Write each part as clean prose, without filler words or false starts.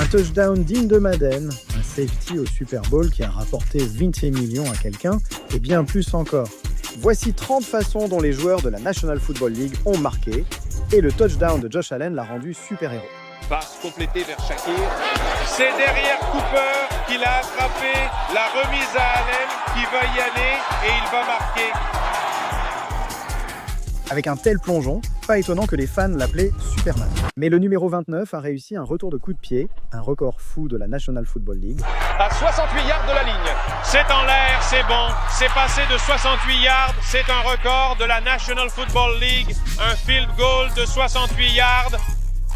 touchdown digne de Madden, un safety au Super Bowl qui a rapporté 20 millions à quelqu'un, et bien plus encore. Voici 30 façons dont les joueurs de la National Football League ont marqué, et le touchdown de Josh Allen l'a rendu super-héros. Passe complétée vers Shakir. C'est derrière Cooper qu'il a attrapé la remise à Allen qui va y aller et il va marquer. Avec un tel plongeon, pas étonnant que les fans l'appelaient Superman. Mais le numéro 29 a réussi un retour de coup de pied, un record fou de la National Football League. À 68 yards de la ligne. C'est en l'air, c'est bon. C'est passé de 68 yards. C'est un record de la National Football League. Un field goal de 68 yards.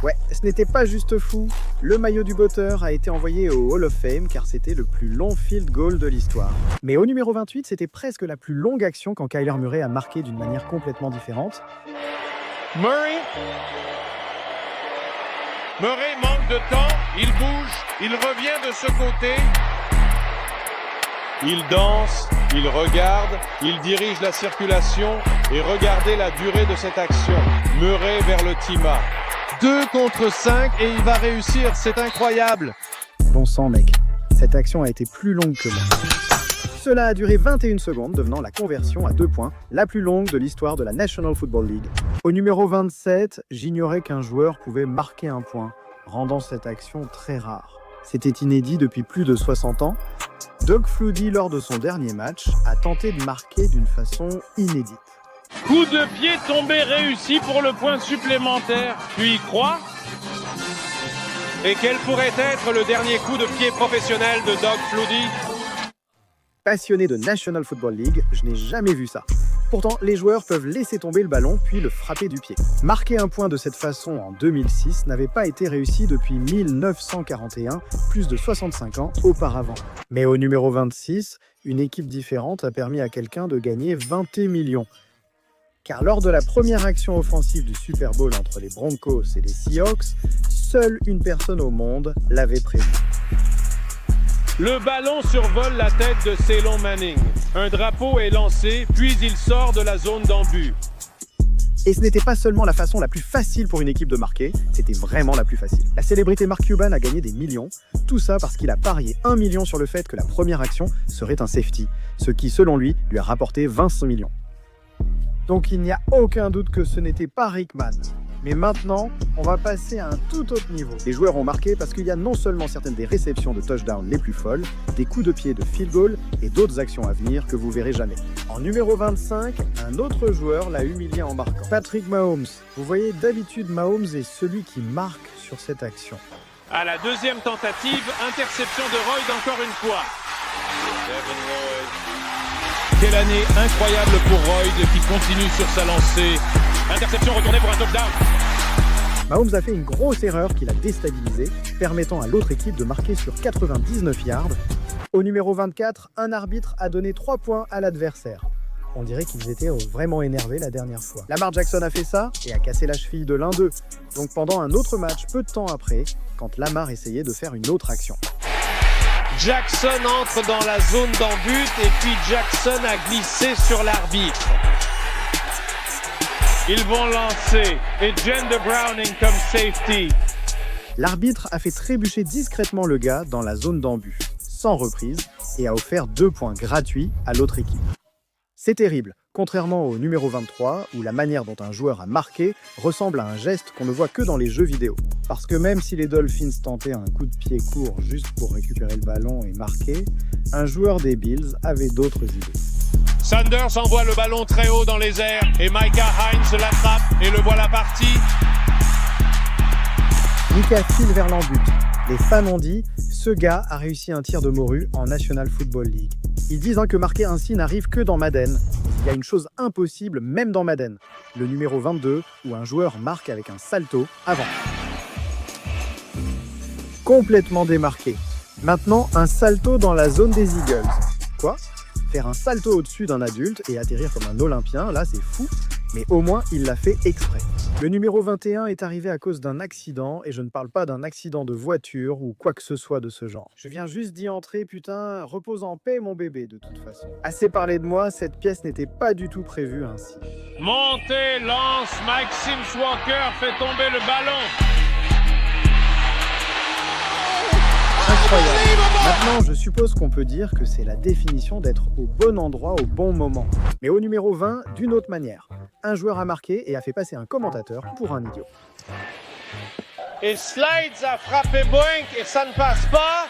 Ouais, ce n'était pas juste fou. Le maillot du botteur a été envoyé au Hall of Fame car c'était le plus long field goal de l'histoire. Mais au numéro 28, c'était presque la plus longue action quand Kyler Murray a marqué d'une manière complètement différente. Murray manque de temps, il bouge, il revient de ce côté. Il danse, il regarde, il dirige la circulation et regardez la durée de cette action. Murray vers le Tima. 2 contre 5 et il va réussir, c'est incroyable. Bon sang mec, cette action a été plus longue que moi. Cela a duré 21 secondes, devenant la conversion à 2 points, la plus longue de l'histoire de la National Football League. Au numéro 27, j'ignorais qu'un joueur pouvait marquer un point, rendant cette action très rare. C'était inédit depuis plus de 60 ans. Doug Flutie, lors de son dernier match, a tenté de marquer d'une façon inédite. Coup de pied tombé réussi pour le point supplémentaire. Tu y crois? Et quel pourrait être le dernier coup de pied professionnel de Doug Flutie? Passionné de National Football League, je n'ai jamais vu ça. Pourtant, les joueurs peuvent laisser tomber le ballon puis le frapper du pied. Marquer un point de cette façon en 2006 n'avait pas été réussi depuis 1941, plus de 65 ans auparavant. Mais au numéro 26, une équipe différente a permis à quelqu'un de gagner 20 millions. Car lors de la première action offensive du Super Bowl entre les Broncos et les Seahawks, seule une personne au monde l'avait prévu. Le ballon survole la tête de Ceylon Manning. Un drapeau est lancé, puis il sort de la zone d'en-but. Et ce n'était pas seulement la façon la plus facile pour une équipe de marquer, c'était vraiment la plus facile. La célébrité Mark Cuban a gagné des millions, tout ça parce qu'il a parié 1 million sur le fait que la première action serait un safety, ce qui, selon lui a rapporté 25 millions. Donc il n'y a aucun doute que ce n'était pas Rickman. Mais maintenant, on va passer à un tout autre niveau. Les joueurs ont marqué parce qu'il y a non seulement certaines des réceptions de touchdown les plus folles, des coups de pied de field goal et d'autres actions à venir que vous verrez jamais. En numéro 25, un autre joueur l'a humilié en marquant. Patrick Mahomes. Vous voyez, d'habitude, Mahomes est celui qui marque sur cette action. À la deuxième tentative, interception de Royd encore une fois. Quelle année incroyable pour Royd qui continue sur sa lancée. Interception retournée pour un touchdown. Mahomes a fait une grosse erreur qui l'a déstabilisé, permettant à l'autre équipe de marquer sur 99 yards. Au numéro 24, un arbitre a donné 3 points à l'adversaire. On dirait qu'ils étaient vraiment énervés la dernière fois. Lamar Jackson a fait ça et a cassé la cheville de l'un d'eux. Donc pendant un autre match, peu de temps après, quand Lamar essayait de faire une autre action. Jackson entre dans la zone d'en-but et puis Jackson a glissé sur l'arbitre. Ils vont lancer et Jender Browning comme safety. L'arbitre a fait trébucher discrètement le gars dans la zone d'en-but, sans reprise, et a offert 2 points gratuits à l'autre équipe. C'est terrible, contrairement au numéro 23, où la manière dont un joueur a marqué ressemble à un geste qu'on ne voit que dans les jeux vidéo. Parce que même si les Dolphins tentaient un coup de pied court juste pour récupérer le ballon et marquer, un joueur des Bills avait d'autres idées. Sanders envoie le ballon très haut dans les airs et Micah Hines l'attrape et le voilà parti. Micah file vers l'en-but. Les fans ont dit « Ce gars a réussi un tir de morue en National Football League ». Ils disent que marquer ainsi n'arrive que dans Madden. Il y a une chose impossible même dans Madden, le numéro 22, où un joueur marque avec un salto avant. Complètement démarqué. Maintenant, un salto dans la zone des Eagles. Quoi ? Faire un salto au-dessus d'un adulte et atterrir comme un Olympien, là c'est fou, mais au moins il l'a fait exprès. Le numéro 21 est arrivé à cause d'un accident, et je ne parle pas d'un accident de voiture ou quoi que ce soit de ce genre. Je viens juste d'y entrer, putain, repose en paix mon bébé de toute façon. Assez parlé de moi, cette pièce n'était pas du tout prévue ainsi. Montée, lance, Maxime Walker fait tomber le ballon. Incroyable. Maintenant, je suppose qu'on peut dire que c'est la définition d'être au bon endroit au bon moment. Mais au numéro 20, d'une autre manière. Un joueur a marqué et a fait passer un commentateur pour un idiot. Et Slides a frappé Boink et ça ne passe pas.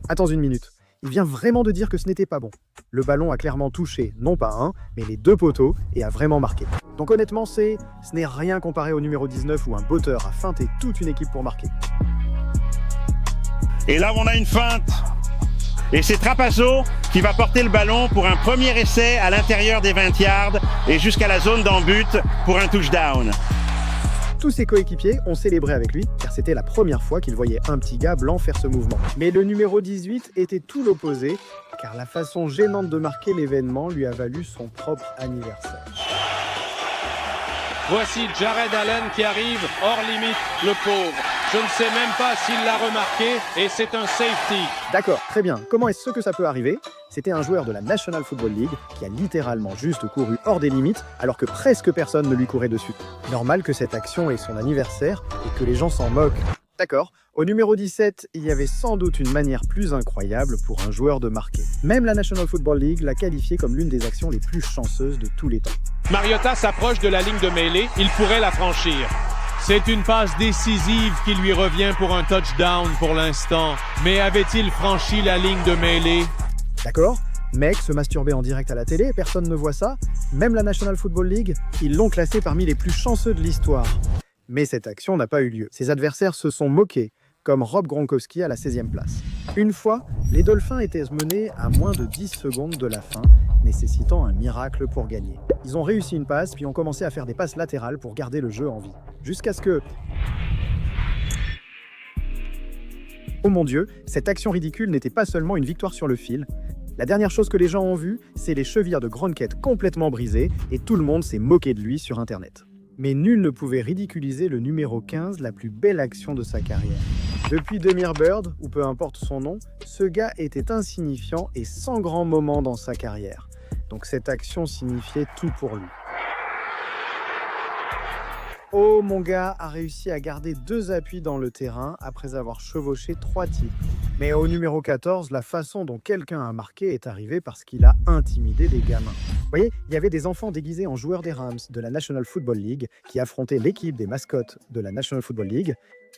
Attends une minute. Il vient vraiment de dire que ce n'était pas bon. Le ballon a clairement touché, non pas un, mais les deux poteaux et a vraiment marqué. Donc honnêtement, ce n'est rien comparé au numéro 19 où un botteur a feinté toute une équipe pour marquer. Et là, on a une feinte. Et c'est Trapasso qui va porter le ballon pour un premier essai à l'intérieur des 20 yards et jusqu'à la zone d'en-but pour un touchdown. Tous ses coéquipiers ont célébré avec lui, car c'était la première fois qu'ils voyaient un petit gars blanc faire ce mouvement. Mais le numéro 18 était tout l'opposé, car la façon gênante de marquer l'événement lui a valu son propre anniversaire. Voici Jared Allen qui arrive, hors limite, le pauvre. Je ne sais même pas s'il l'a remarqué et c'est un safety. D'accord, très bien. Comment est-ce que ça peut arriver ? C'était un joueur de la National Football League qui a littéralement juste couru hors des limites alors que presque personne ne lui courait dessus. Normal que cette action ait son anniversaire et que les gens s'en moquent. D'accord. Au numéro 17, il y avait sans doute une manière plus incroyable pour un joueur de marquer. Même la National Football League l'a qualifié comme l'une des actions les plus chanceuses de tous les temps. Mariota s'approche de la ligne de mêlée, il pourrait la franchir. C'est une passe décisive qui lui revient pour un touchdown pour l'instant. Mais avait-il franchi la ligne de mêlée ? D'accord. Mec se masturber en direct à la télé, personne ne voit ça. Même la National Football League, ils l'ont classé parmi les plus chanceux de l'histoire. Mais cette action n'a pas eu lieu. Ses adversaires se sont moqués, comme Rob Gronkowski à la 16e place. Une fois, les Dolphins étaient menés à moins de 10 secondes de la fin, nécessitant un miracle pour gagner. Ils ont réussi une passe, puis ont commencé à faire des passes latérales pour garder le jeu en vie. Jusqu'à ce que... Oh mon Dieu, cette action ridicule n'était pas seulement une victoire sur le fil. La dernière chose que les gens ont vue, c'est les chevilles de Gronkett complètement brisées, et tout le monde s'est moqué de lui sur Internet. Mais nul ne pouvait ridiculiser le numéro 15, la plus belle action de sa carrière. Depuis Demir Bird, ou peu importe son nom, ce gars était insignifiant et sans grand moment dans sa carrière. Donc cette action signifiait tout pour lui. Oh, mon gars a réussi à garder 2 appuis dans le terrain après avoir chevauché 3 types. Mais au numéro 14, la façon dont quelqu'un a marqué est arrivée parce qu'il a intimidé des gamins. Vous voyez, il y avait des enfants déguisés en joueurs des Rams de la National Football League qui affrontaient l'équipe des mascottes de la National Football League.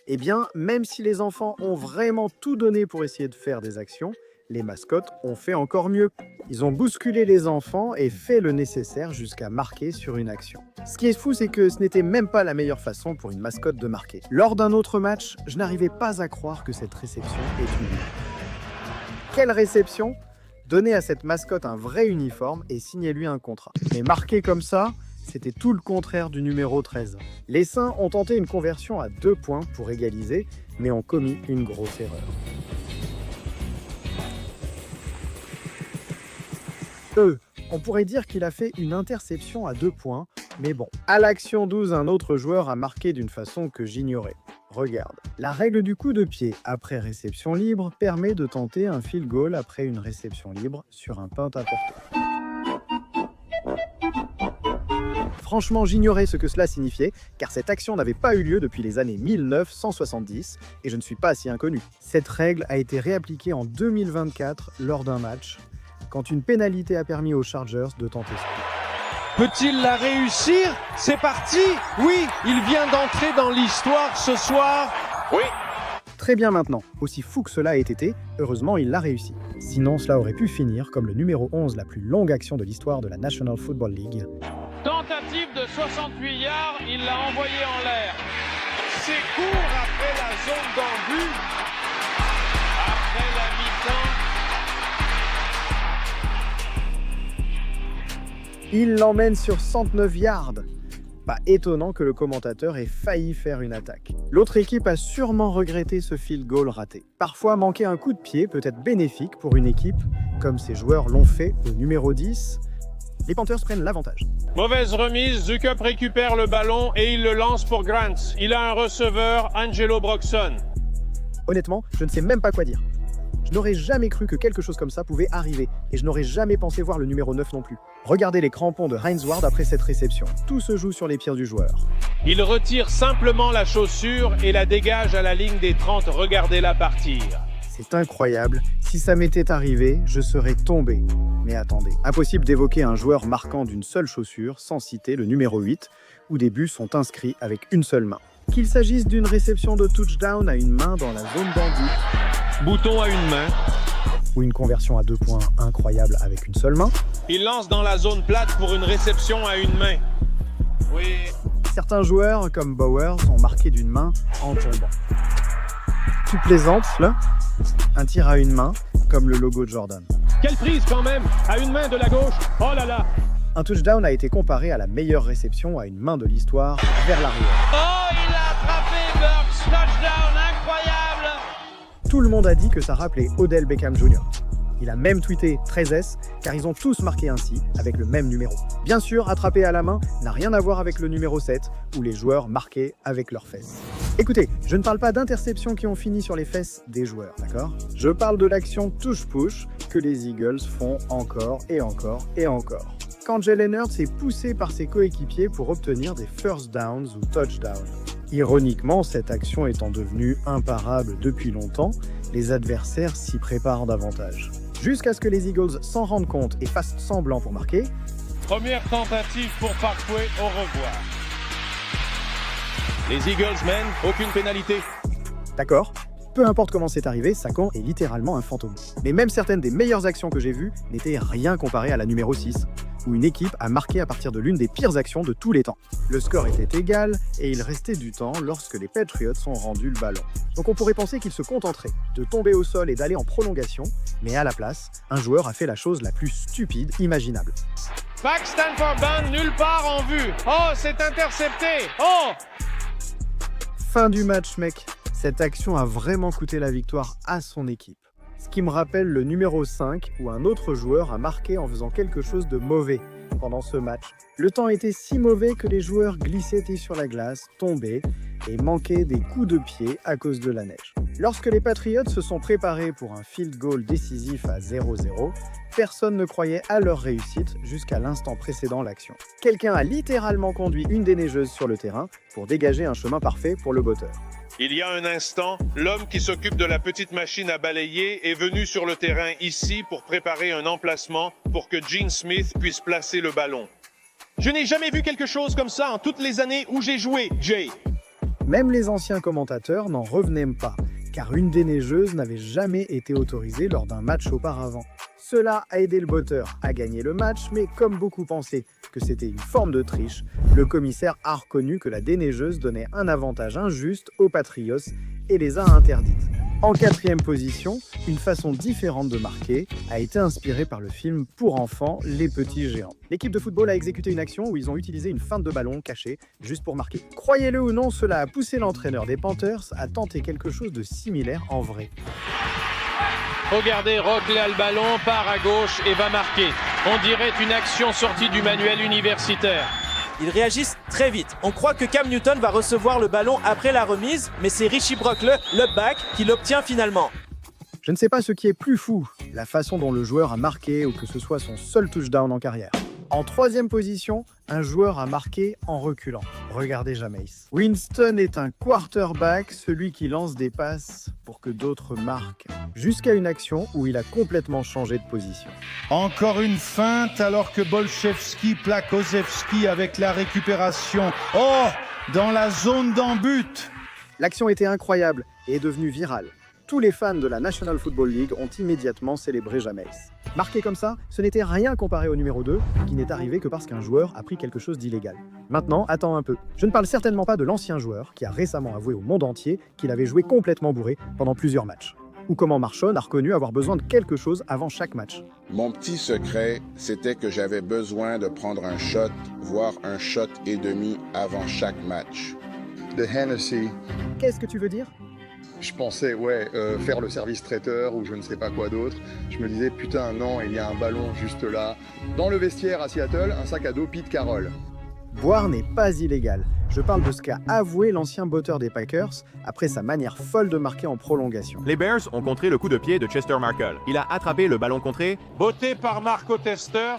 Eh bien, même si les enfants ont vraiment tout donné pour essayer de faire des actions, les mascottes ont fait encore mieux. Ils ont bousculé les enfants et fait le nécessaire jusqu'à marquer sur une action. Ce qui est fou, c'est que ce n'était même pas la meilleure façon pour une mascotte de marquer. Lors d'un autre match, je n'arrivais pas à croire que cette réception est unique. Quelle réception ? Donner à cette mascotte un vrai uniforme et signer-lui un contrat. Mais marquer comme ça, c'était tout le contraire du numéro 13. Les Saints ont tenté une conversion à 2 points pour égaliser, mais ont commis une grosse erreur. On pourrait dire qu'il a fait une interception à 2 points, mais bon. À l'action 12, un autre joueur a marqué d'une façon que j'ignorais. Regarde. La règle du coup de pied après réception libre permet de tenter un field goal après une réception libre sur un punt à portée. Franchement, j'ignorais ce que cela signifiait, car cette action n'avait pas eu lieu depuis les années 1970, et je ne suis pas si inconnu. Cette règle a été réappliquée en 2024 lors d'un match, quand une pénalité a permis aux Chargers de tenter ce coup. Peut-il la réussir ? C'est parti ! Oui, il vient d'entrer dans l'histoire ce soir. Oui. Très bien maintenant. Aussi fou que cela ait été, heureusement il l'a réussi. Sinon, cela aurait pu finir comme le numéro 11, la plus longue action de l'histoire de la National Football League. Tentative de 68 yards, il l'a envoyé en l'air. C'est court après la zone d'en-but. Après la mi-temps. Il l'emmène sur 109 yards. Pas étonnant que le commentateur ait failli faire une attaque. L'autre équipe a sûrement regretté ce field goal raté. Parfois, manquer un coup de pied peut être bénéfique pour une équipe, comme ces joueurs l'ont fait au numéro 10. Les Panthers prennent l'avantage. Mauvaise remise, Zuckup récupère le ballon et il le lance pour Grant. Il a un receveur, Angelo Broxson. Honnêtement, je ne sais même pas quoi dire. Je Je n'aurais jamais cru que quelque chose comme ça pouvait arriver, et je n'aurais jamais pensé voir le numéro 9 non plus. Regardez les crampons de Heinz Ward après cette réception. Tout se joue sur les pieds du joueur. Il retire simplement la chaussure et la dégage à la ligne des 30. Regardez-la partir. C'est incroyable. Si ça m'était arrivé, je serais tombé. Mais attendez, impossible d'évoquer un joueur marquant d'une seule chaussure sans citer le numéro 8, où des buts sont inscrits avec une seule main. Qu'il s'agisse d'une réception de touchdown à une main dans la zone d'en-but, Bouton à une main. ou une conversion à 2 points incroyable avec une seule main, Il lance dans la zone plate pour une réception à une main. Oui. certains joueurs, comme Bowers, ont marqué d'une main en tombant. Tu plaisantes, là? Un tir à une main, comme le logo de Jordan. Quelle prise quand même. À une main de la gauche. Oh là là. Un touchdown a été comparé à la meilleure réception à une main de l'histoire vers l'arrière. Oh, il a attrapé Burks. Touchdown incroyable. Tout le monde a dit que ça rappelait Odell Beckham Jr. Il a même tweeté 13S, car ils ont tous marqué ainsi, avec le même numéro. Bien sûr, attraper à la main n'a rien à voir avec le numéro 7, où les joueurs marquaient avec leurs fesses. Écoutez, je ne parle pas d'interceptions qui ont fini sur les fesses des joueurs, d'accord? Je parle de l'action touche-push que les Eagles font encore et encore et encore. Quand Jalen Hurts est poussé par ses coéquipiers pour obtenir des first downs ou touchdowns. Ironiquement, cette action étant devenue imparable depuis longtemps, les adversaires s'y préparent davantage. Jusqu'à ce que les Eagles s'en rendent compte et fassent semblant pour marquer. Première tentative pour Parkway. Au revoir. Les Eagles mènent. Aucune pénalité. D'accord, peu importe comment c'est arrivé, Saquon est littéralement un fantôme. Mais même certaines des meilleures actions que j'ai vues n'étaient rien comparées à la numéro 6, où une équipe a marqué à partir de l'une des pires actions de tous les temps. Le score était égal et il restait du temps lorsque les Patriots ont rendu le ballon. Donc on pourrait penser qu'ils se contenteraient de tomber au sol et d'aller en prolongation, mais à la place, un joueur a fait la chose la plus stupide imaginable. Paxton Forban nulle part en vue. Oh, c'est intercepté. Oh. Fin du match, mec. Cette action a vraiment coûté la victoire à son équipe. Ce qui me rappelle le numéro 5 où un autre joueur a marqué en faisant quelque chose de mauvais pendant ce match. Le temps était si mauvais que les joueurs glissaient sur la glace, tombaient et manquaient des coups de pied à cause de la neige. Lorsque les Patriots se sont préparés pour un field goal décisif à 0-0, personne ne croyait à leur réussite jusqu'à l'instant précédant l'action. Quelqu'un a littéralement conduit une des neigeuses sur le terrain pour dégager un chemin parfait pour le botteur. Il y a un instant, l'homme qui s'occupe de la petite machine à balayer est venu sur le terrain ici pour préparer un emplacement pour que Gene Smith puisse placer le ballon. Je n'ai jamais vu quelque chose comme ça en toutes les années où j'ai joué, Jay. Même les anciens commentateurs n'en revenaient pas, car une des neigeuses n'avait jamais été autorisée lors d'un match auparavant. Cela a aidé le botteur à gagner le match, mais comme beaucoup pensaient que c'était une forme de triche, le commissaire a reconnu que la déneigeuse donnait un avantage injuste aux Patriots et les a interdites. En 4e position, une façon différente de marquer a été inspirée par le film pour enfants Les Petits Géants. L'équipe de football a exécuté une action où ils ont utilisé une feinte de ballon cachée juste pour marquer. Croyez-le ou non, cela a poussé l'entraîneur des Panthers à tenter quelque chose de similaire en vrai. Regardez, Rock là le ballon, part à gauche et va marquer. On dirait une action sortie du manuel universitaire. Ils réagissent très vite. On croit que Cam Newton va recevoir le ballon après la remise, mais c'est Richie Brockle, le back, qui l'obtient finalement. Je ne sais pas ce qui est plus fou, la façon dont le joueur a marqué ou que ce soit son seul touchdown en carrière. En 3e position, un joueur a marqué en reculant. Regardez Jameis. Winston est un quarterback, celui qui lance des passes pour que d'autres marquent. Jusqu'à une action où il a complètement changé de position. Encore une feinte alors que Bolchevski plaque Ozevski avec la récupération. Oh, dans la zone d'en-but. L'action était incroyable et est devenue virale. Tous les fans de la National Football League ont immédiatement célébré Jameis. Marqué comme ça, ce n'était rien comparé au numéro 2, qui n'est arrivé que parce qu'un joueur a pris quelque chose d'illégal. Maintenant, attends un peu. Je ne parle certainement pas de l'ancien joueur qui a récemment avoué au monde entier qu'il avait joué complètement bourré pendant plusieurs matchs. Ou comment Marshawn a reconnu avoir besoin de quelque chose avant chaque match. Mon petit secret, c'était que j'avais besoin de prendre un shot, voire un shot et demi avant chaque match. De Hennessy. Qu'est-ce que tu veux dire ? Je pensais, faire le service traiteur ou je ne sais pas quoi d'autre. Je me disais, putain, non, il y a un ballon juste là. Dans le vestiaire à Seattle, un sac à dos Pete Carroll. Boire n'est pas illégal. Je parle de ce qu'a avoué l'ancien botteur des Packers après sa manière folle de marquer en prolongation. Les Bears ont contré le coup de pied de Chester Markle. Il a attrapé le ballon contré Botté par Marco Tester.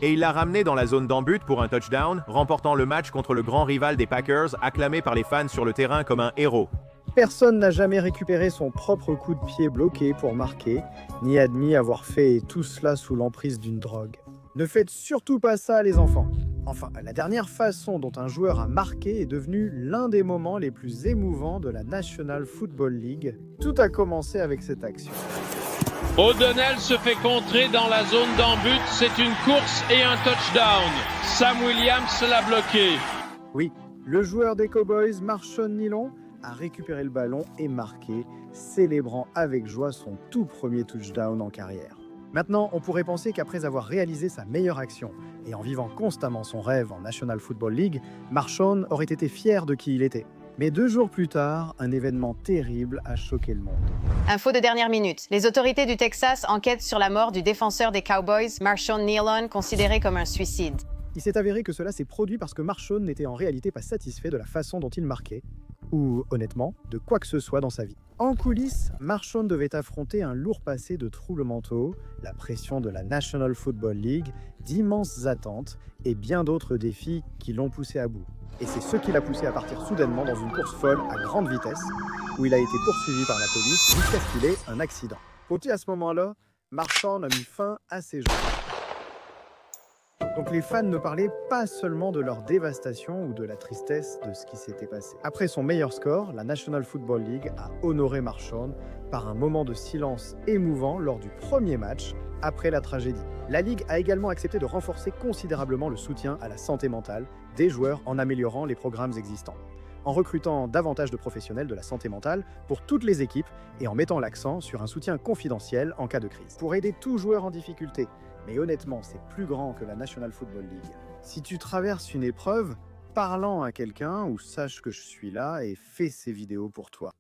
et il l'a ramené dans la zone d'en-but pour un touchdown, remportant le match contre le grand rival des Packers, acclamé par les fans sur le terrain comme un héros. Personne n'a jamais récupéré son propre coup de pied bloqué pour marquer, ni admis avoir fait tout cela sous l'emprise d'une drogue. Ne faites surtout pas ça, les enfants. Enfin, la dernière façon dont un joueur a marqué est devenue l'un des moments les plus émouvants de la National Football League. Tout a commencé avec cette action. O'Donnell se fait contrer dans la zone d'en-but. C'est une course et un touchdown. Sam Williams l'a bloqué. Oui, le joueur des Cowboys, Marshawn Nilon, a récupéré le ballon et marqué, célébrant avec joie son tout premier touchdown en carrière. Maintenant, on pourrait penser qu'après avoir réalisé sa meilleure action et en vivant constamment son rêve en National Football League, Marshawn aurait été fier de qui il était. Mais 2 jours plus tard, un événement terrible a choqué le monde. Info de dernière minute. Les autorités du Texas enquêtent sur la mort du défenseur des Cowboys, Marshawn Nilon, considéré comme un suicide. Il s'est avéré que cela s'est produit parce que Marshawn n'était en réalité pas satisfait de la façon dont il marquait, ou honnêtement, de quoi que ce soit dans sa vie. En coulisses, Marshawn devait affronter un lourd passé de troubles mentaux, la pression de la National Football League, d'immenses attentes et bien d'autres défis qui l'ont poussé à bout. Et c'est ce qui l'a poussé à partir soudainement dans une course folle à grande vitesse, où il a été poursuivi par la police jusqu'à ce qu'il ait un accident. Aussi à ce moment-là, Marshawn a mis fin à ses jours. Donc les fans ne parlaient pas seulement de leur dévastation ou de la tristesse de ce qui s'était passé. Après son meilleur score, la National Football League a honoré Marshawn par un moment de silence émouvant lors du premier match après la tragédie. La Ligue a également accepté de renforcer considérablement le soutien à la santé mentale des joueurs en améliorant les programmes existants, en recrutant davantage de professionnels de la santé mentale pour toutes les équipes et en mettant l'accent sur un soutien confidentiel en cas de crise. Pour aider tout joueur en difficulté, mais honnêtement, c'est plus grand que la National Football League. Si tu traverses une épreuve, parle-en à quelqu'un ou sache que je suis là et fais ces vidéos pour toi.